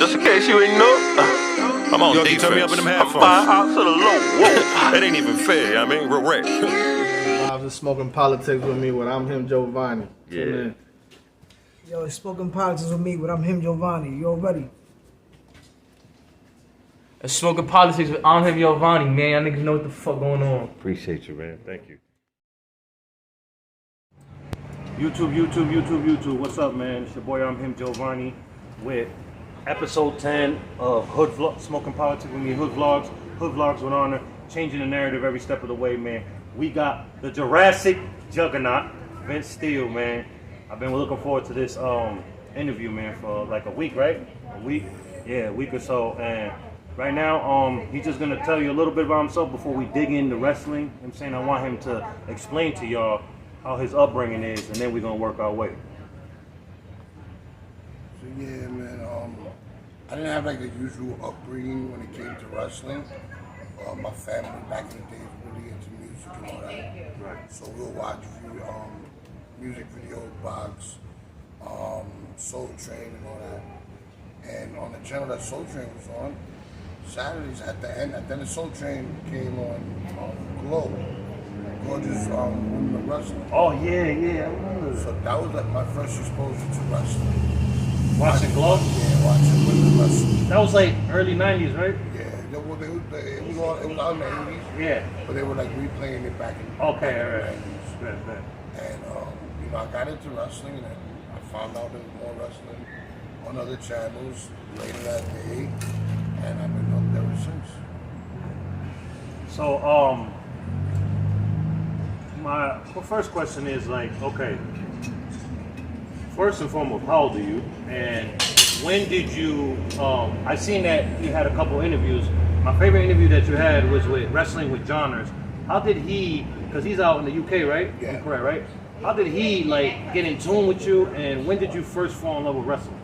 Just in case you ain't know, I'm on defense. Turn me up in them headphones. I'm 5 out to the low. Whoa, that ain't even fair. I mean, real rap. Live to Smoking Politics with me when I'm him, Giovanni. Yeah. Yo, it's Smoking Politics with me when I'm him, Giovanni. You already? It's Smoking Politics with I'm him, Giovanni, man. Y'all niggas know what the fuck going on. Appreciate you, man. Thank you. YouTube. What's up, man? It's your boy, I'm him, Giovanni, with episode 10 of Smoking Politics with me, Hood Vlogs. Hood Vlogs with honor, changing the narrative every step of the way, man. We got the Jurassic Juggernaut, Steele, man. I've been looking forward to this interview, man, for like a week, right? A week? Yeah, a week or so. And right now, he's just gonna tell you a little bit about himself before we dig into wrestling. You know what I'm saying, I want him to explain to y'all how his upbringing is, and then we're gonna work our way. So yeah, man, I didn't have like the usual upbringing when it came to wrestling. My family back in the day was really into music and all that. Right. So we'll watch music video, box, Soul Train and all that. And on the channel that Soul Train was on, Saturdays at the end of Soul Train came on Glow. Gorgeous women wrestling. Oh yeah, I remember. So that was like my first exposure to wrestling. Watching Glow? Yeah, watching women wrestling. That was like early 90s, right? Yeah, it was out in the 80s. Yeah. But they were like replaying it back in Okay, back in all the right. 90s. Good. And you know, I got into wrestling, and I found out there was more wrestling on other channels later that day, and I've been hooked ever since. So, my first question is like, okay, first and foremost, how old are you? And when did you, I seen that you had a couple interviews. My favorite interview that you had was with Wrestling with Johners. How did he, because he's out in the UK, right? Yeah. I'm correct, right? How did he like get in tune with you, and when did you first fall in love with wrestling?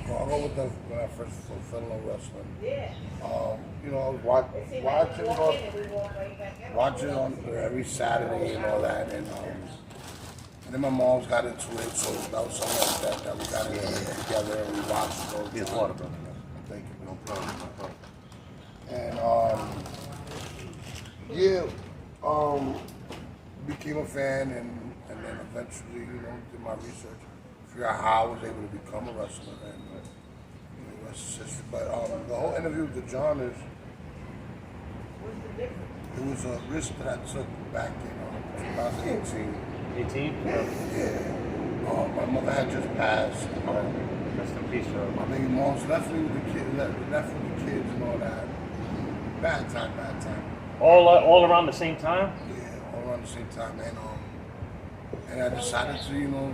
I'll go with when I first fell in love with wrestling. You know, I was watching on every Saturday and all that, and then my mom's got into it, so that was something like that we got into it together and we watched it all the Yes, time. water, brother. Thank you, no problem. And became a fan, and then eventually, you know, did my research, figure out how I was able to become a wrestler, and you know, rest is history. But the whole interview with the Johners, it was a risk that I took back in 2018. 18? Yeah. My mother had just passed. Rest in peace, bro. My baby mom's left me with the kids, left with the kids and all that. Bad time. All around the same time? Yeah, all around the same time, and I decided to, you know,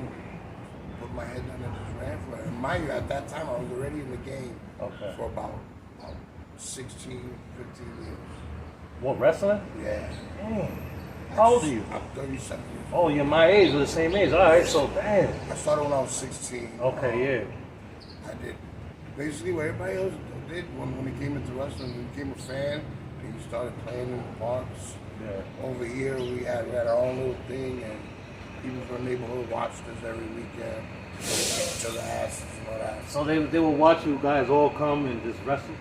put my head down and just ran for it. And mind you, at that time, I was already in the game for about 16, 15 years. What, wrestling? Yeah. How old are you? I'm 37 years old. Oh, you're my age, we're the same age. All right, so damn. I started when I was 16. Okay, yeah. I did basically what everybody else did when he came into wrestling. He became a fan. He started playing in the parks. Yeah. Over here, we had our own little thing, and people from the neighborhood watched us every weekend. Each other asses and all that. So they will watch you guys all come and just wrestle?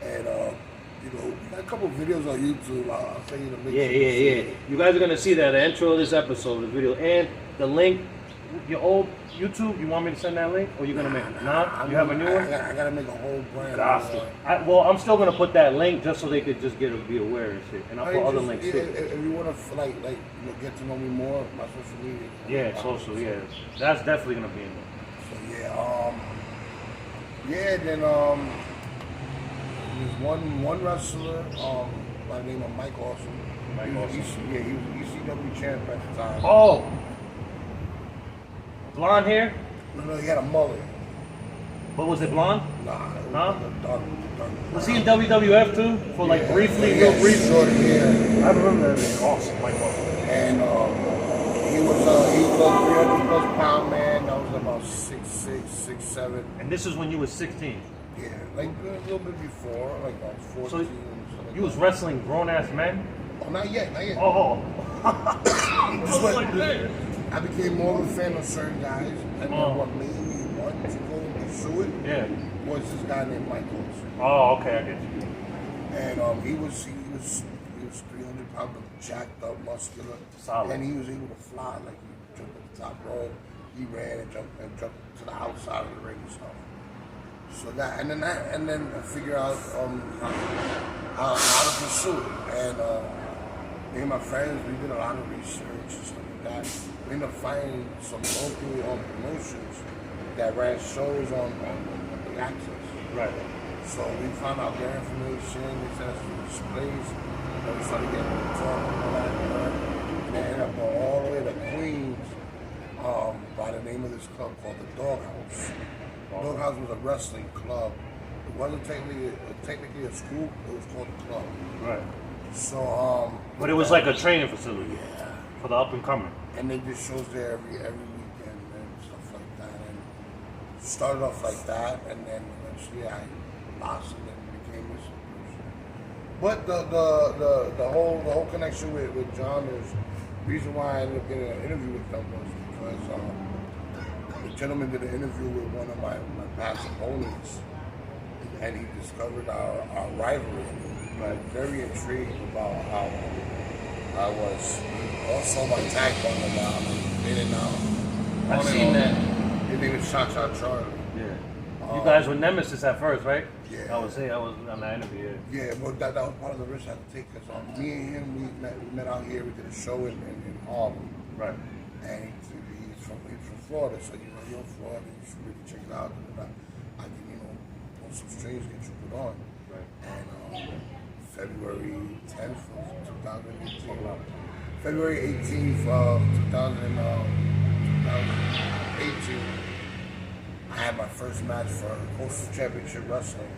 And you know, we got a couple videos on YouTube. I'll send you the link. Yeah. You guys are gonna see that the intro of this episode, the video, and the link. Your old YouTube, you want me to send that link, or you gonna make it? Nah, you have a new one. I gotta make a whole brand. Well, I'm still gonna put that link just so they could just be aware and shit, and I'll put other links too. If you wanna like you know, get to know me more, my social media. Yeah, social. Yeah, that's definitely gonna be in there. So then there's one wrestler by the name of Mike Awesome. He was ECW champ at the time. Oh, blonde hair? No, he had a mullet. But was it blonde? Nah. Huh? Dark. Was he in WWF too? For like briefly, real briefly? Short hair. I remember that. Awesome, Mike Awesome. And he was a 300 plus pound man. That was about 6'6", 6'7". And this is when you were 16? Yeah, like a little bit before, like I was 14. So you was wrestling grown ass men? Oh, not yet. Oh. I became more of a fan of certain guys, and what made me to go and pursue it was this guy named Michael. Oh, okay, I get you. And he was 300 pounds, but jacked up, muscular. Solid. And he was able to fly, like he jumped at the top rope. He ran and jumped to the outside of the ring and stuff. So that, and then I figure out how to pursue it. And me and my friends, we did a lot of research and stuff like that. We ended up finding some local promotions that ran shows on the Access. Right. So we found out their information, they sent us some displays, and we started getting to talk and all that. And they ended up going all the way to Queens by the name of this club called the Doghouse. Doghouse was a wrestling club. It wasn't technically a school, it was called a club. Right. So But it was like a training facility for the up and coming. And they did shows there every weekend and stuff like that. And started off like that, and then eventually I blossomed and became this person. But the whole connection with John is the reason why I ended up getting an interview with them was because the gentleman did an interview with one of my past opponents, and he discovered our rivalry. I was very intrigued about how I was also my tag partner now. In and out. I've seen that. His name is Cha Charlie. Yeah. You guys were nemesis at first, right? Yeah. I was on that interview. Yeah, well, that was part of the risk I had to take because me and him, we met out here. We did a show in Harlem. Right. And he's from Florida, so you're in Florida, you should really check it out. And I can, on some strings get you put on. Right. And February 10th of 2018. February 18th of 2018, I had my first match for Coastal Championship Wrestling.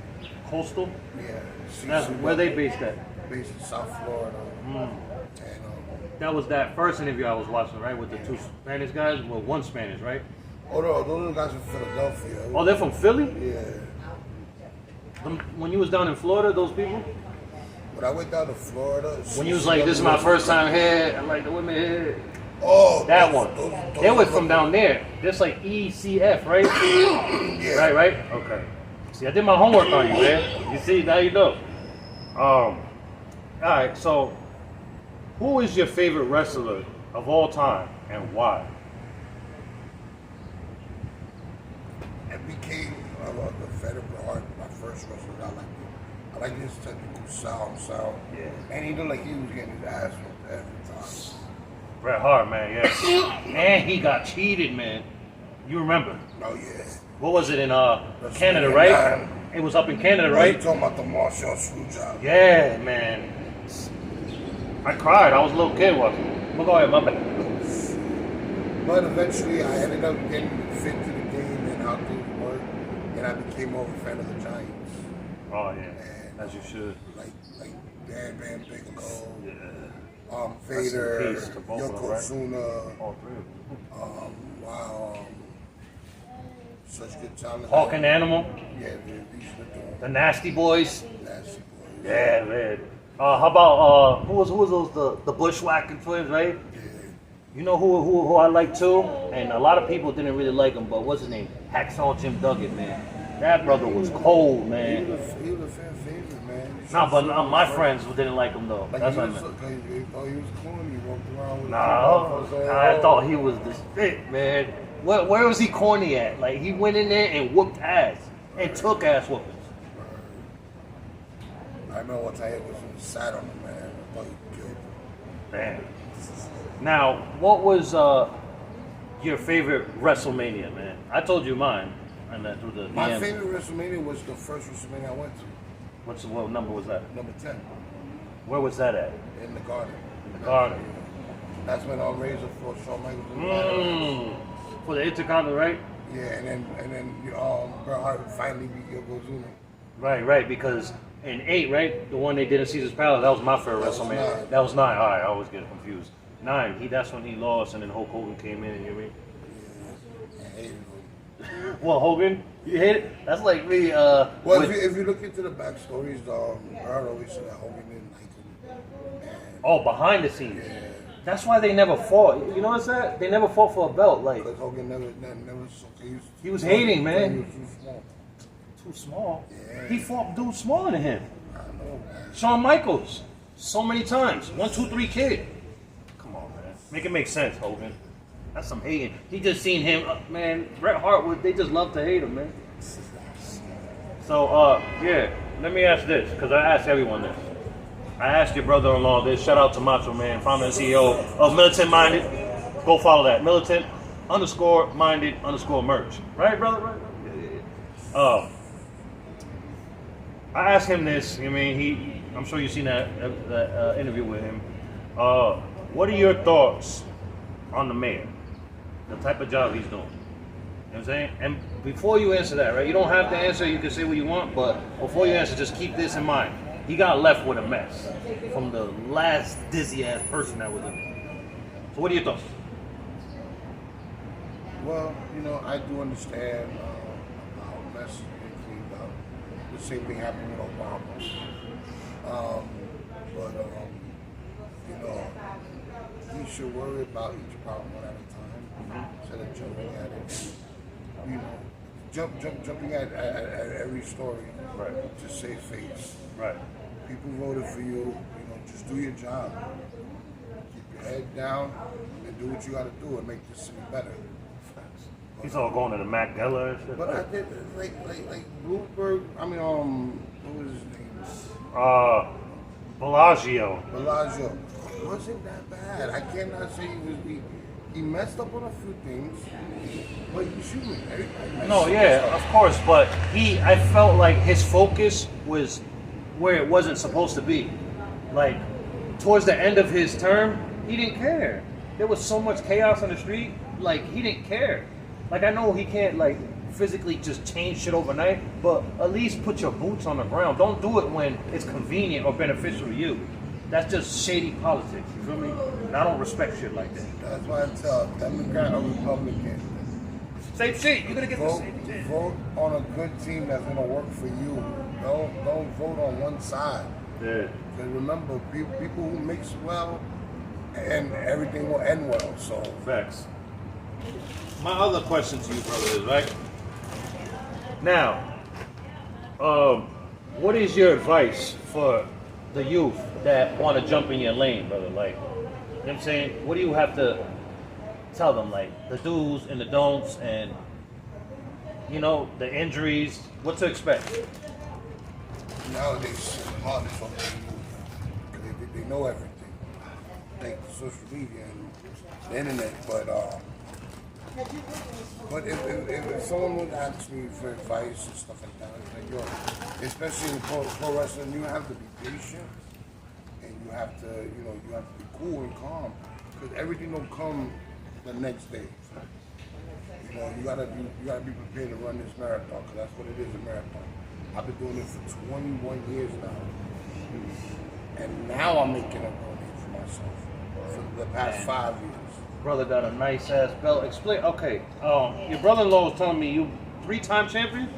Coastal? Yeah. That's where they based at? Based in South Florida. And that was that first interview I was watching, right? With the two Spanish guys? Well, one Spanish, right? Oh, no, those are the guys from Philadelphia. Oh, they're from Philly? Yeah. When you was down in Florida, those people? When I went down to Florida... When you was like, this is my first time here, I like the women here. Oh, that one. They were from down there. Just like ECF, right? Yeah. Right? Okay. See, I did my homework on you, man. You see, now you know. All right, so who is your favorite wrestler of all time and why? It became the veteran art, my first wrestler. I like his technical sound. Yeah. And he looked like he was getting his ass whooped every time. Bret Hart, man, yeah. And he got cheated, man. You remember? Oh, yeah. What was it in Canada, right? It was up in Canada, right? You talking about the Marshall screw job? Yeah, man. I cried. I was a little kid, wasn't I? Well, go ahead, my bad. But eventually, I ended up getting fit to the game and how things work, and I became more of a fan of the Giants. Oh yeah, as you should. Like Bam Bigelow, Vader, Vader, Yokozuna. All three of them. Wow. Such good talent. Hawk and Animal. Yeah, these are the Nasty Boys. Nasty Boys. Yeah, man. How about who was those the Bushwhacking twins, right? Yeah. You know who I like too, and a lot of people didn't really like him, but what's his name? Hacksaw Jim Duggan, man. That brother was cold, man. He was a fan favorite, man. Nah, but my friends didn't like him though. Like That's what I he meant. thought he was corny. He walked around with Nah, I thought he was the shit, man. Where was he corny at? Like he went in there and whooped ass and took ass whoopings. I remember one time it was sat on him, man. I thought he killed him. Man. Now, what was your favorite WrestleMania, man? I told you mine. And then through the My favorite WrestleMania was the first WrestleMania I went to. What number was that? Number 10. Where was that at? In the Garden. In the Garden. That's when Razor fought Shawn Michaels in the for the Intercontinental, right? Yeah, and then Bret Hart finally beat Yokozuna. Right, because in 8, right, the one they did in Caesar's Palace, that was my favorite WrestleMania. 9. That was 9. All right, I always get confused. 9, that's when he lost, and then Hulk Hogan came in, and you know what I mean? Yeah, I hated him. Well, Hogan, you hate it? That's like me. Well, if you look into the backstories, Bret always said that Hogan didn't like him. Oh, behind the scenes. Yeah. That's why they never fought. You know what I'm saying? They never fought for a belt. Like Because Hogan never he was hating, man. He was too small. Too small. Yeah. He fought dudes smaller than him. I know, man. Shawn Michaels, so many times. 1, 2, 3 kid. Come on, man. Make it make sense, Hogan. That's some hating. He just seen him, man. Bret Hart they just love to hate him, man. So, yeah. Let me ask this, because I asked everyone this. I asked your brother-in-law this. Shout out to Macho Man, founder and CEO of Militant Minded. Go follow that. Militant_minded_merch. Right, brother? Right? Yeah. I asked him this. I mean, I'm sure you've seen that interview with him. What are your thoughts on the mayor? The type of job he's doing? You know what I'm saying? And before you answer that, right? You don't have to answer. You can say what you want, but before you answer, just keep this in mind. He got left with a mess from the last dizzy-ass person that was in there. So what are your thoughts? Well, you know, I do understand how mess being cleaned up. The same thing happened with Obama. You know, we should worry about each problem one at a time instead of jumping at it. You know, jumping at every story to save face. Right. People voted for you. You know, just do your job. Keep your head down and do what you got to do and make this city better. He's all going to the Mac Geller and shit. But I did like Bloomberg. I mean, what was his name? Bellagio. Bellagio. Wasn't that bad. I cannot say he messed up on a few things, but he's human. Everybody messes No, yeah, up. of course, but I felt like his focus was where it wasn't supposed to be. Like, towards the end of his term, he didn't care. There was so much chaos on the street, like, he didn't care. Like, I know he can't, like, physically just change shit overnight, but at least put your boots on the ground. Don't do it when it's convenient or beneficial to you. That's just shady politics, you feel me? And I don't respect shit like that. That's why I tell Democrat or Republican, Same shit, you're gonna get the vote, same shit. vote on a good team that's gonna work for you. Don't vote on one side. Yeah. Because remember, people who mix well, and everything will end well. So Facts. My other question to you, brother, is right now. What is your advice for the youth that want to jump in your lane, brother? Like, you know what I'm saying? What do you have to tell them? Like the do's and the don'ts, and you know the injuries. What to expect? nowadays, it's hard to talk to people because they know everything. Thanks to social media and the internet, but if someone would ask me for advice and stuff like that, it's like, yo, especially in pro wrestling, you have to be patient and you have to be cool and calm because everything don't come the next day. You know, you gotta be prepared to run this marathon because that's what it is, a marathon. I've been doing it for 21 years now, and now I'm making a real name for myself for the past 5 years. Brother got a nice ass belt. Explain. Okay. Your brother-in-law was telling me you 3-time champion,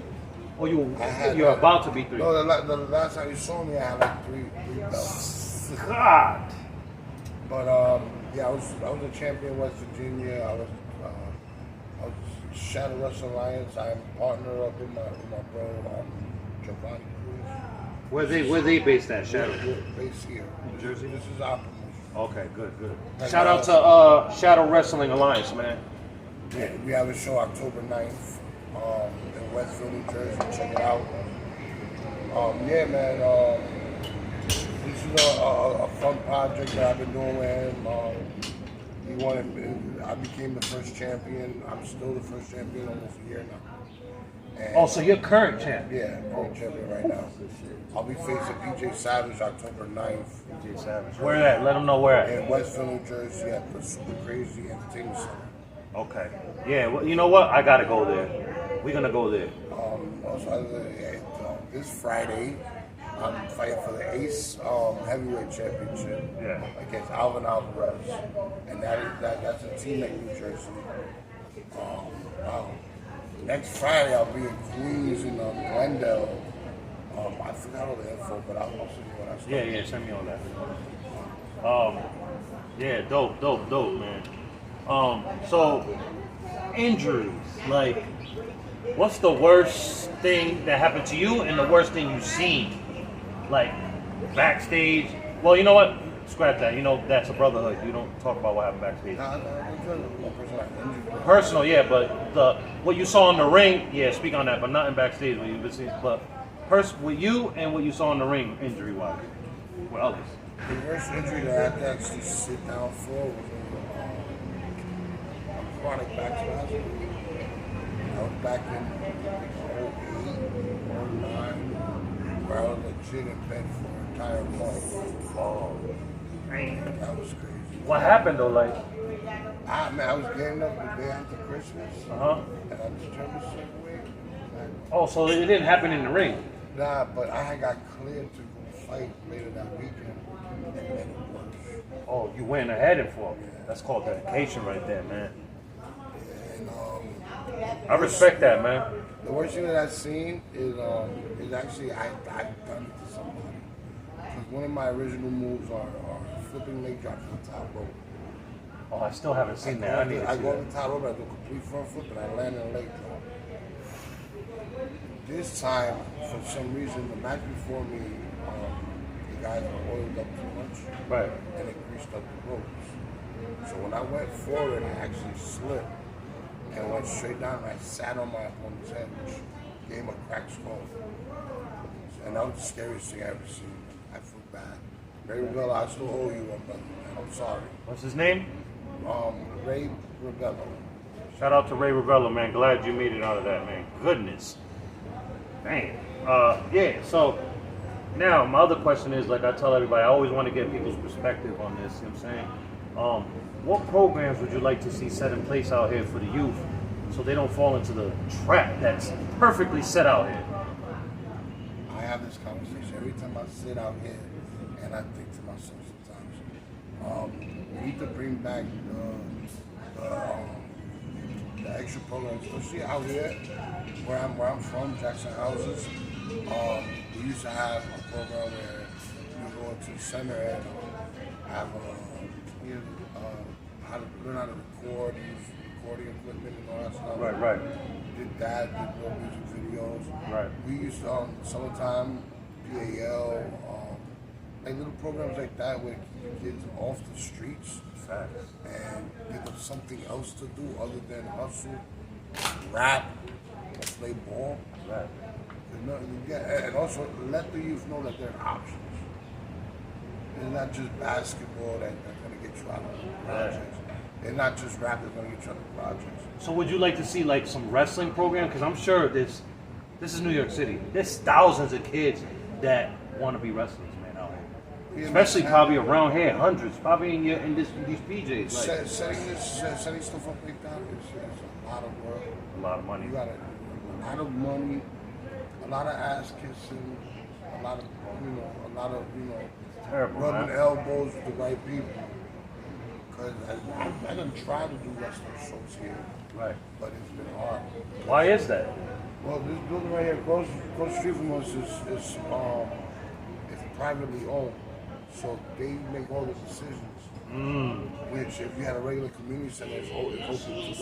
or you're about to be 3. No, the last time you saw me, I had like three belts. God. But yeah, I was a champion in West Virginia. I was Shadow Wrestling Alliance. I'm a partner up with my bro Giovanni Cruz. Where they based at, Shadow? We're based here, New Jersey. This is our promotion. Okay, good. And, Shout out to Shadow Wrestling Alliance, man. Yeah, we have a show October 9th in Westville, New Jersey. Check it out. Yeah, man. This is a fun project that I've been doing with him. I became the first champion. I'm still the first champion almost a year now. And, So you're current champ. yeah, current champion right now. I'll be facing PJ Savage October 9th. PJ Savage. Where at? Let them know where at. In Westville, New Jersey at the Super Crazy Entertainment Center. Okay. Yeah, well, you know what? I gotta go there. We're gonna go there. This Friday, I'm fighting for the Ace Heavyweight Championship against Alvin Alvarez, and that's a team in New Jersey. Next Friday, I'll be in Queens in Glendale. I forgot all the info, but I'll send you what I said. Yeah, send me all that. Yeah, dope, man. So injuries, like, what's the worst thing that happened to you and the worst thing you've seen? Like, backstage? Well, you know what? Scrap that. You know, that's a brotherhood. You don't talk about what happened backstage. Personal, yeah, but what you saw in the ring, yeah, speak on that, but not in backstage. What you've seen, but with you and what you saw in the ring, injury-wise, with others. The worst injury that I had to actually sit down for was a chronic back spasm. I was back in 08, 09, where I was legit in bed for an entire month. Oh, man. That was crazy. What happened though? Like, I was getting up the day after Christmas, and I determined to step away. oh, so it didn't happen in the ring. Nah, but I had got cleared to go fight later that weekend, and then it worse. Oh, you went ahead and fought. That's called dedication right there, man. And I respect that, man. the worst thing that I've seen is actually I've done it to somebody. Because one of my original moves are flipping leg drops on the top rope. Oh, I still haven't seen that. I need to I see go that. on the top rope, I do a complete front flip, and I land in a leg drop. This time, for some reason, the match before me, the guys were oiled up too much, Right. and it greased up the ropes. So when I went forward, I actually slipped and went straight down, and I sat on my opponent's head, which gave him a cracked skull. And that was the scariest thing I ever seen. I feel bad. Ray Rebello, I still owe you one, brother, man. I'm sorry. What's his name? Ray Rebello. Shout out to Ray Rebello, man. Glad you made it out of that, man. Goodness. Man. Yeah, so now my other question is, like I tell everybody, I always want to get people's perspective on this, you know what I'm saying? What programs would you like to see set in place out here for the youth so they don't fall into the trap that's perfectly set out here? I have this conversation every time I sit out here, and I think to myself sometimes, we need to bring back the extra programs, especially out here where I'm from, Jackson Houses. We used to have a program where you go to the center and have how to learn how to record, use recording equipment and all that stuff. Right. Did that, did more music videos. Right. We used to, summertime, PAL, like little programs like that where keep kids off the streets. Facts. And give them something else to do other than hustle, rap, or play ball. Right. And also let the youth know that there are options. It's not just basketball that's going to get you out of the projects. And not just rap that's going to get you out of the projects. So would you like to see like some wrestling program? Because I'm sure this is New York City. There's thousands of kids that want to be wrestlers, man, out here. Especially probably around here, hundreds, probably in these PJs. Like, setting stuff up like that is a lot of work. a lot of money. You got a lot of money, a lot of ass kissing, a lot of Terrible, rubbing man. elbows with the right people. Because I done tried to do wrestling shows here, Right. but it's been hard. Why is that? Well, this building right here, across the street from us, is privately owned, so they make all the decisions. Which, if you had a regular community center, it's open to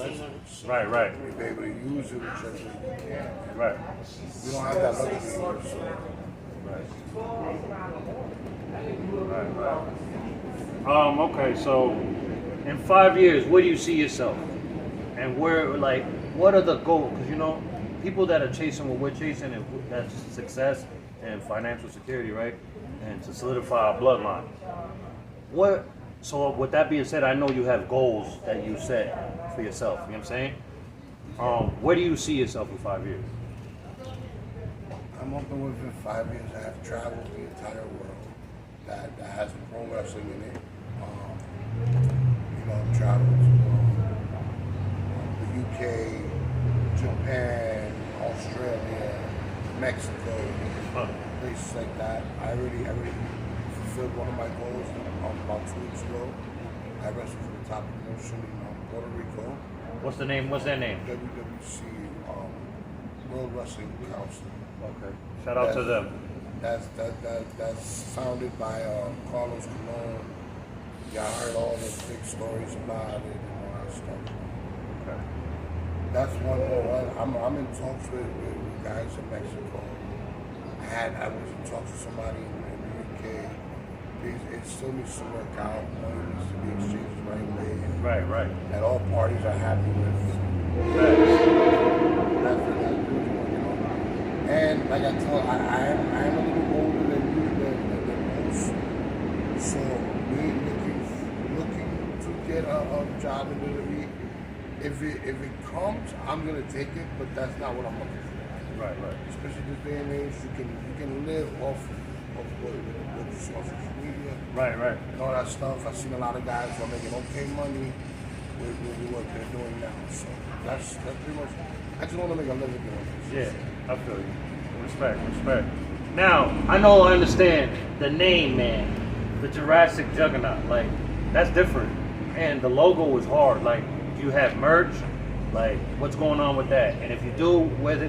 residents. Right. You'd be able to use it whichever way you can. Right. We don't have that luxury here, so. Right. Okay, so in 5 years, where do you see yourself? And what are the goals? Because, people that are chasing what we're chasing, and that's success and financial security, right? And to solidify our bloodline. So with that being said, I know you have goals that you set for yourself, you know what I'm saying? Where do you see yourself in 5 years? I'm hoping within 5 years I have traveled the entire world that has pro wrestling in it. Traveled to the UK, Japan, Australia, Mexico, places like that. I already fulfilled one of my goals about 2 weeks ago. I wrestled for the top promotion in Puerto Rico. What's the name? What's their name? WWC, World Wrestling Council. Okay. Shout out to them. That's founded by Carlos Colon, Yeah, I heard all the big stories about it and all that stuff. Okay. That's one. I'm in talks with guys in Mexico. I was in talks with somebody in the UK. It still needs to work out. Money needs to be exchanged the right way. Right. That all parties are happy with. That's and like I told, I am a little older than most. So me looking to get a job in the WWE. If it comes, I'm gonna take it, but that's not what I'm looking for. Right. Especially this day and age, you can live off social media. Right. And all that stuff. I've seen a lot of guys who are making okay money with what they're doing now. So that's pretty much. I just want to make a living doing this. Yeah, I feel you. Respect. Now, I understand the name, man. The Jurassic Juggernaut. Like, that's different. And the logo was hard. Like, do you have merch? Like, what's going on with that? And if you do, where the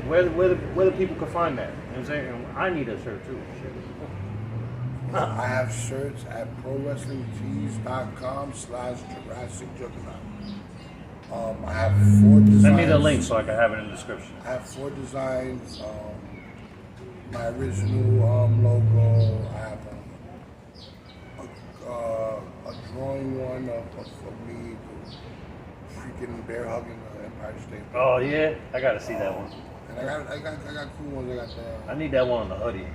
people can find that? You know what I'm saying? And I need a shirt too. I have shirts at prowrestlingtees.com/Jurassic Juggernaut. I have 4 designs. Send me the link so I can have it in the description. I have 4 designs. My original logo. I have a drawing one of me freaking bear hugging the Empire State. Oh yeah, I gotta see that one. And I got cool ones. I got I need that one on the hoodie.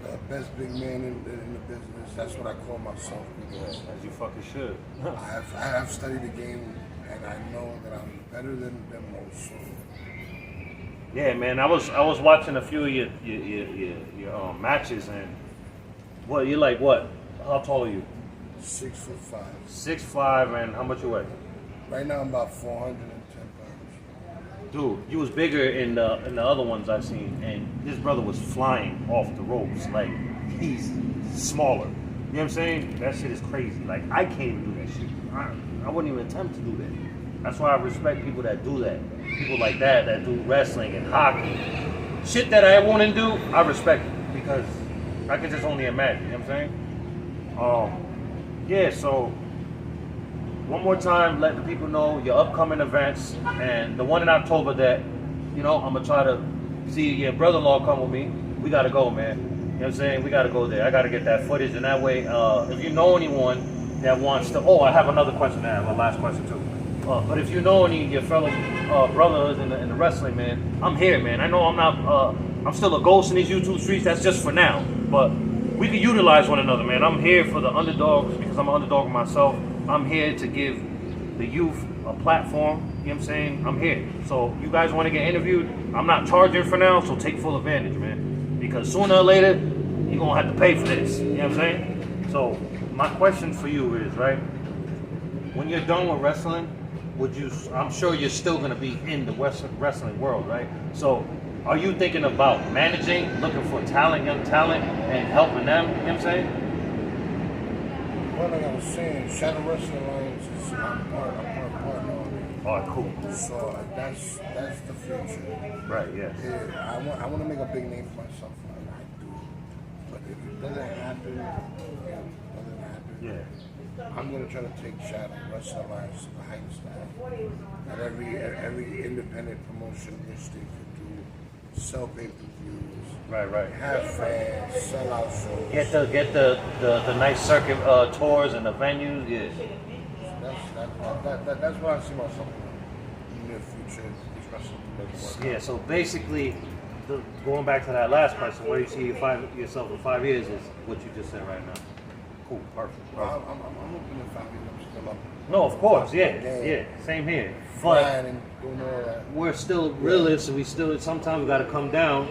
the best big man in the business. That's what I call myself because As you fucking should. I have studied the game and I know that I'm better than most. So. Yeah, man. I was watching a few of your matches and you're like what? How tall are you? 6'5". 6'5", and how much you weigh? Right now I'm about 410 pounds. Dude, you was bigger in the other ones I've seen, and this brother was flying off the ropes. Like, he's smaller. You know what I'm saying? That shit is crazy. Like, I can't even do that shit. I wouldn't even attempt to do that. That's why I respect people that do that. People like that do wrestling and hockey. Shit that I wouldn't do, I respect it because I can just only imagine. You know what I'm saying? Yeah, so one more time, let the people know your upcoming events and the one in October that, I'm going to try to see your brother-in-law come with me. We got to go, man. You know what I'm saying? We got to go there. I got to get that footage, and that way, if you know anyone that wants to... Oh, I have another question to have, a last question too. But if you know any of your fellow brothers in the wrestling, man, I'm here, man. I know I'm not... I'm still a ghost in these YouTube streets. That's just for now. But we can utilize one another, man. I'm here for the underdogs because I'm an underdog myself. I'm here to give the youth a platform. You know what I'm saying? I'm here. So you guys want to get interviewed? I'm not charging for now, so take full advantage, man. Because sooner or later, you're going to have to pay for this. You know what I'm saying? So my question for you is, right? When you're done with wrestling, I'm sure you're still going to be in the wrestling world, right? So are you thinking about managing, looking for talent, young talent, and helping them? You know what I'm saying? Well, like I was saying, Shadow Wrestling Alliance is I'm part partner on it. Oh, cool. So that's the future. Right, yeah. Yeah, I want to make a big name for myself. I do. But if it doesn't happen, Yeah. I'm gonna try to take Shadow Wrestling Alliance to the highest level. That every independent promotion which they could do, sell pay-per-views, Right. have fans, sell out shows. Get the nice circuit tours and the venues, yeah. That's what I see myself in the near future. These wrestlers make it work. Yeah, so basically, going back to that last question, where you see yourself in 5 years is what you just said right now. Cool, perfect. I'm looking at 5 years. I'm still up. No, of course, yeah, same here. But Flying and doing all that. we're still realists, and sometimes we got to come down.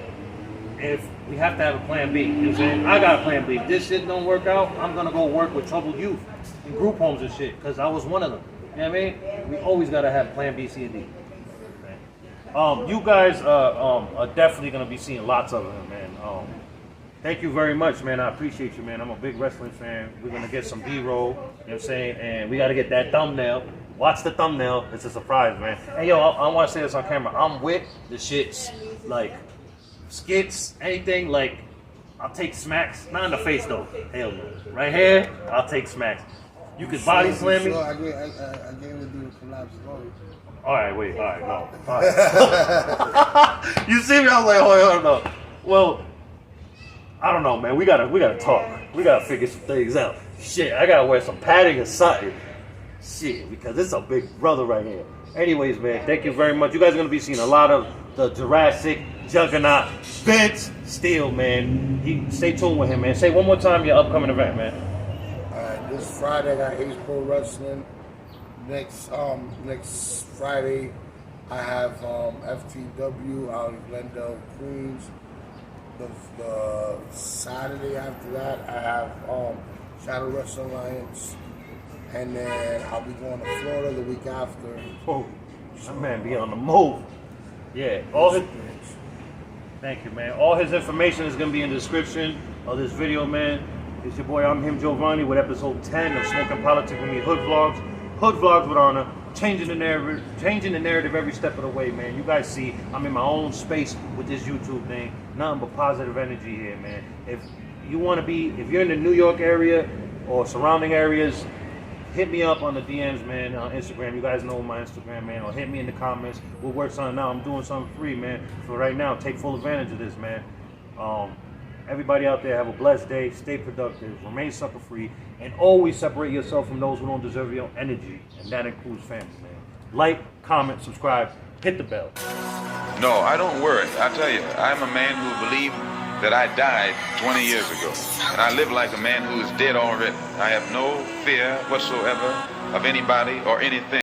If we have to have a plan B, you know what I'm saying? I got a plan B. If this shit don't work out, I'm gonna go work with troubled youth in group homes and shit, because I was one of them. You know what I mean? We always gotta have plan B, C, and D. You guys are definitely gonna be seeing lots of them, man. Thank you very much, man. I appreciate you, man. I'm a big wrestling fan. We're gonna get some B-roll, you know what I'm saying? And we gotta get that thumbnail. Watch the thumbnail. It's a surprise, man. Hey, yo, I wanna say this on camera. I'm with the shits, like skits, anything, like I'll take smacks. Not in the face though. Hell no. Right here, I'll take smacks. You could body slam me? Sure, I gave him to do the collapse story. Alright, wait, alright, no. All right. You see me? I was like, hold on, no. Well, I don't know, man. We gotta talk. We gotta figure some things out. Shit, I gotta wear some padding or something. Shit, because it's a big brother right here. Anyways, man, thank you very much. You guys are gonna be seeing a lot of the Jurassic Juggernaut, Vince Steele, man. Stay tuned with him, man. Say one more time your upcoming event, man. Alright, this Friday I got Ace Pro Wrestling. Next Friday I have FTW out in Glendale, Queens. The Saturday after that I have Shadow Wrestling Alliance. And then I'll be going to Florida the week after. Oh, that man be on the move. Yeah, thank you, man. All his information is going to be in the description of this video, man. It's your boy, I'm him, Giovanni, with episode 10 of Smoking Politics with Me Hood Vlogs. Hood Vlogs with honor, changing the narrative every step of the way, man. You guys see, I'm in my own space with this YouTube thing. Nothing but positive energy here, man. If you're in the New York area or surrounding areas, hit me up on the DMs, man, on Instagram. You guys know my Instagram, man. Or hit me in the comments. We'll work something out. I'm doing something free, man. For right now, take full advantage of this, man. Everybody out there, have a blessed day. Stay productive. Remain sucker free. And always separate yourself from those who don't deserve your energy. And that includes family, man. Like, comment, subscribe, hit the bell. No, I don't worry. I tell you, I'm a man who believed that I died 20 years ago. And I live like a man who is dead already. I have no fear whatsoever of anybody or anything.